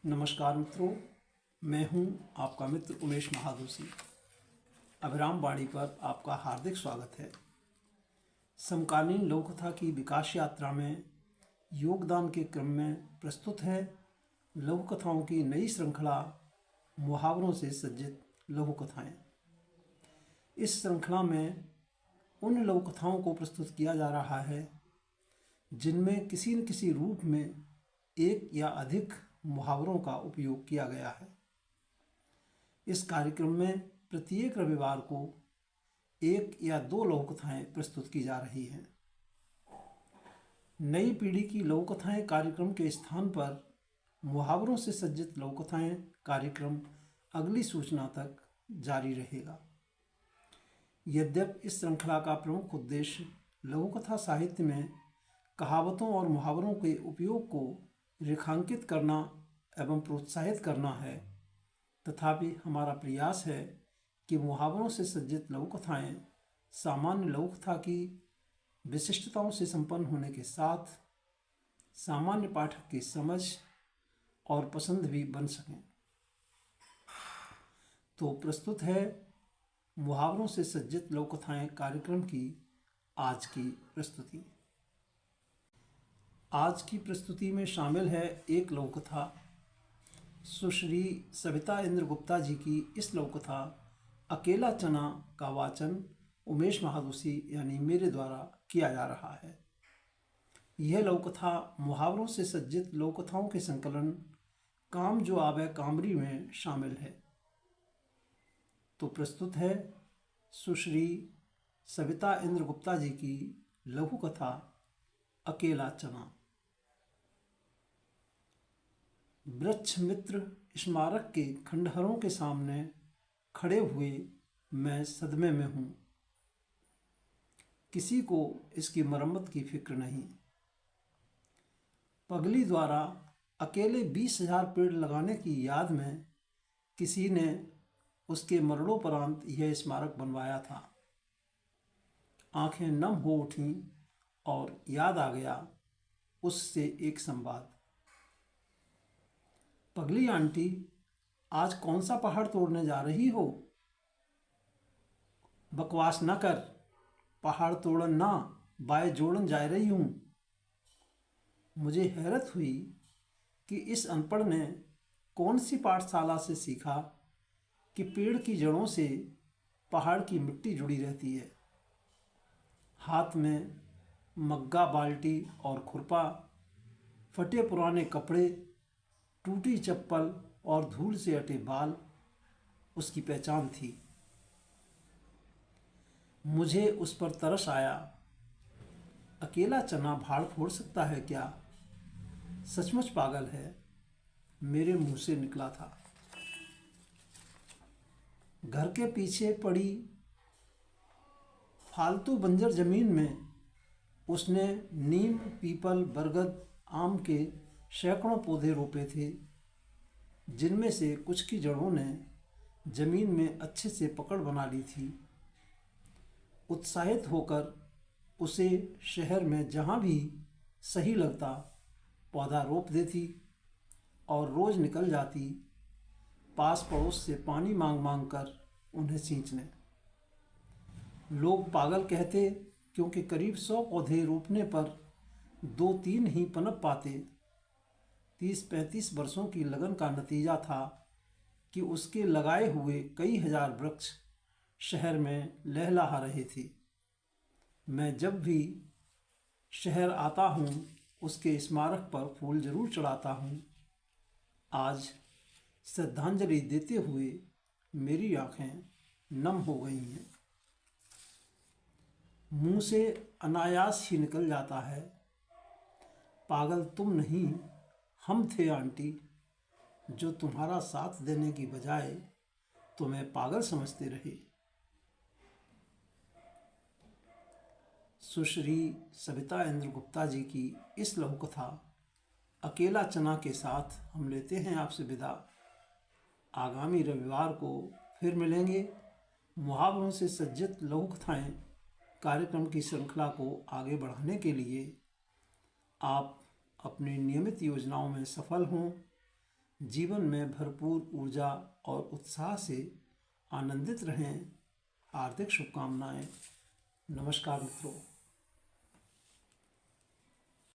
नमस्कार मित्रों, मैं हूं आपका मित्र उमेश महादोशी। अभिराम वाणी पर आपका हार्दिक स्वागत है। समकालीन लोककथा की विकास यात्रा में योगदान के क्रम में प्रस्तुत है लघुकथाओं की नई श्रृंखला मुहावरों से सज्जित लघुकथाएं। इस श्रृंखला में उन लघुकथाओं को प्रस्तुत किया जा रहा है जिनमें किसी न किसी रूप में एक या अधिक मुहावरों का उपयोग किया गया है। इस कार्यक्रम में प्रत्येक रविवार को एक या दो लघुकथाएं प्रस्तुत की जा रही हैं। नई पीढ़ी की लघुकथाएं कार्यक्रम के स्थान पर मुहावरों से सज्जित लघुकथाएं कार्यक्रम अगली सूचना तक जारी रहेगा। यद्यपि इस श्रृंखला का प्रमुख उद्देश्य लघुकथा साहित्य में कहावतों और मुहावरों के उपयोग को रेखांकित करना एवं प्रोत्साहित करना है, तथापि हमारा प्रयास है कि मुहावरों से सज्जित लघुकथाएं सामान्य लघुकथा की विशिष्टताओं से संपन्न होने के साथ सामान्य पाठक की समझ और पसंद भी बन सकें। तो प्रस्तुत है मुहावरों से सज्जित लघुकथाएं कार्यक्रम की आज की प्रस्तुति। आज की प्रस्तुति में शामिल है एक लघुकथा। सुश्री सविता इंद्र गुप्ता जी की इस लघुकथा अकेला चना का वाचन उमेश महादोशी यानी मेरे द्वारा किया जा रहा है। यह लघुकथा मुहावरों से सज्जित लघुकथाओं के संकलन काम जो आवे कामरी में शामिल है। तो प्रस्तुत है सुश्री सविता इंद्र गुप्ता जी की लघुकथा अकेला चना। वृक्ष मित्र स्मारक के खंडहरों के सामने खड़े हुए मैं सदमे में हूँ। किसी को इसकी मरम्मत की फिक्र नहीं। पगली द्वारा अकेले 20,000 पेड़ लगाने की याद में किसी ने उसके मरणोपरांत यह स्मारक बनवाया था। आंखें नम हो उठीं और याद आ गया उससे एक संवाद। पगली आंटी, आज कौन सा पहाड़ तोड़ने जा रही हो? बकवास न कर, पहाड़ तोड़न ना बाय जोड़न जा रही हूँ। मुझे हैरत हुई कि इस अनपढ़ ने कौन सी पाठशाला से सीखा कि पेड़ की जड़ों से पहाड़ की मिट्टी जुड़ी रहती है। हाथ में मग्गा, बाल्टी और खुरपा, फटे पुराने कपड़े, टूटी चप्पल और धूल से अटे बाल उसकी पहचान थी। मुझे उस पर तरस आया। अकेला चना भाड़ फोड़ सकता है क्या? सचमुच पागल है, मेरे मुंह से निकला था। घर के पीछे पड़ी फालतू बंजर जमीन में उसने नीम, पीपल, बरगद, आम के सैकड़ों पौधे रोपे थे, जिनमें से कुछ की जड़ों ने जमीन में अच्छे से पकड़ बना ली थी। उत्साहित होकर उसे शहर में जहाँ भी सही लगता पौधा रोप देती और रोज निकल जाती पास पड़ोस से पानी मांग मांग कर उन्हें सींचने। लोग पागल कहते क्योंकि करीब 100 पौधे रोपने पर 2-3 ही पनप पाते। 30-35 वर्षों की लगन का नतीजा था कि उसके लगाए हुए कई हजार वृक्ष शहर में लहलहा रहे थे। मैं जब भी शहर आता हूँ उसके स्मारक पर फूल जरूर चढ़ाता हूँ। आज श्रद्धांजलि देते हुए मेरी आंखें नम हो गई हैं। मुंह से अनायास ही निकल जाता है, पागल तुम नहीं हम थे आंटी, जो तुम्हारा साथ देने की बजाय तुम्हें पागल समझते रहे। सुश्री सविता इंद्र गुप्ता जी की इस लघुकथा अकेला चना के साथ हम लेते हैं आपसे विदा। आगामी रविवार को फिर मिलेंगे। मुहावरों से सज्जित लघुकथाएं कार्यक्रम की श्रृंखला को आगे बढ़ाने के लिए आप अपनी नियमित योजनाओं में सफल हों, जीवन में भरपूर ऊर्जा और उत्साह से आनंदित रहें। हार्दिक शुभकामनाएं। नमस्कार मित्रों।